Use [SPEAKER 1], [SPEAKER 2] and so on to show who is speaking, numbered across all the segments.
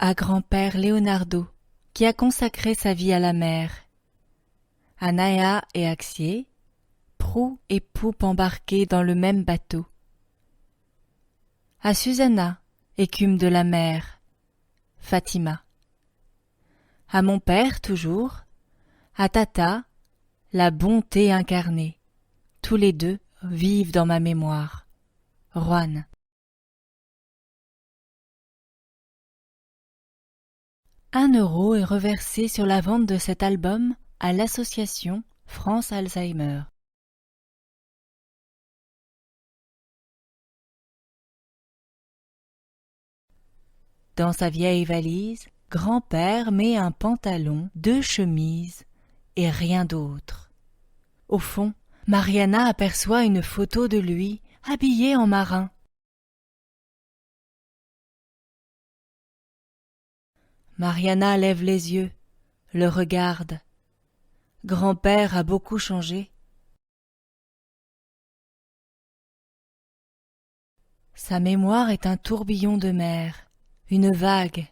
[SPEAKER 1] à grand-père Leonardo, qui a consacré sa vie à la mer. À Naïa et Axier, proue et poupe embarqués dans le même bateau. À Susanna, écume de la mer, Fatima. À mon père toujours, à Tata, la bonté incarnée. Tous les deux vivent dans ma mémoire. Juan. €1 est reversé sur la vente de cet album à l'association France Alzheimer. Dans sa vieille valise, grand-père met un pantalon, 2 chemises et rien d'autre. Au fond, Mariana aperçoit une photo de lui, habillé en marin. Mariana lève les yeux, le regarde. Grand-père a beaucoup changé. Sa mémoire est un tourbillon de mer, une vague,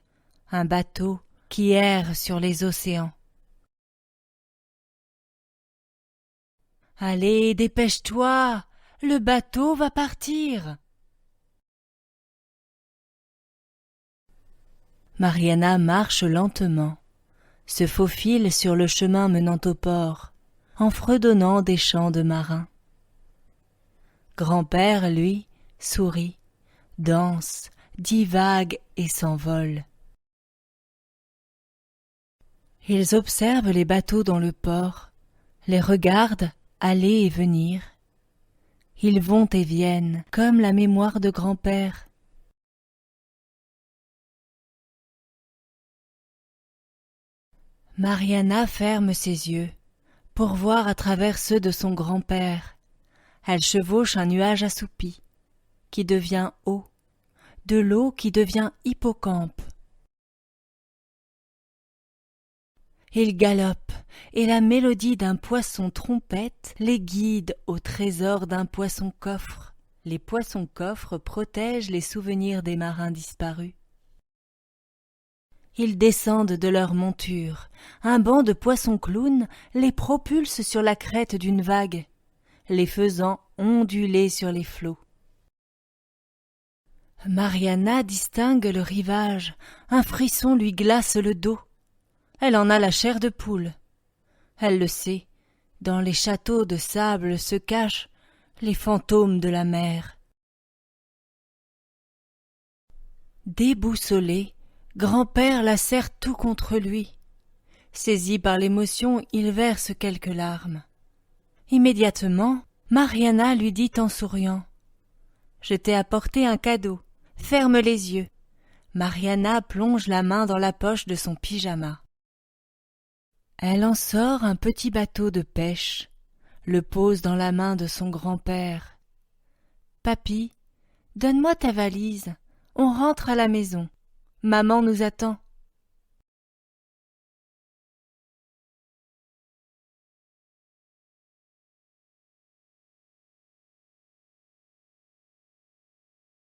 [SPEAKER 1] un bateau qui erre sur les océans. Allez, dépêche-toi, le bateau va partir. Mariana marche lentement, se faufile sur le chemin menant au port, en fredonnant des chants de marins. Grand-père, lui, sourit, danse, divague et s'envole. Ils observent les bateaux dans le port, les regardent aller et venir. Ils vont et viennent, comme la mémoire de grand-père. Mariana ferme ses yeux pour voir à travers ceux de son grand-père. Elle chevauche un nuage assoupi, qui devient eau, de l'eau qui devient hippocampe. Il galope, et la mélodie d'un poisson trompette les guide au trésor d'un poisson-coffre. Les poissons-coffres protègent les souvenirs des marins disparus. Ils descendent de leur monture. Un banc de poissons-clowns les propulse sur la crête d'une vague, les faisant onduler sur les flots. Mariana distingue le rivage. Un frisson lui glace le dos. Elle en a la chair de poule. Elle le sait, dans les châteaux de sable se cachent les fantômes de la mer. Déboussolé, grand-père la serre tout contre lui. Saisi par l'émotion, il verse quelques larmes. Immédiatement, Mariana lui dit en souriant « Je t'ai apporté un cadeau, ferme les yeux ». Mariana plonge la main dans la poche de son pyjama. Elle en sort un petit bateau de pêche, le pose dans la main de son grand-père. « Papy, donne-moi ta valise, on rentre à la maison. Maman nous attend. »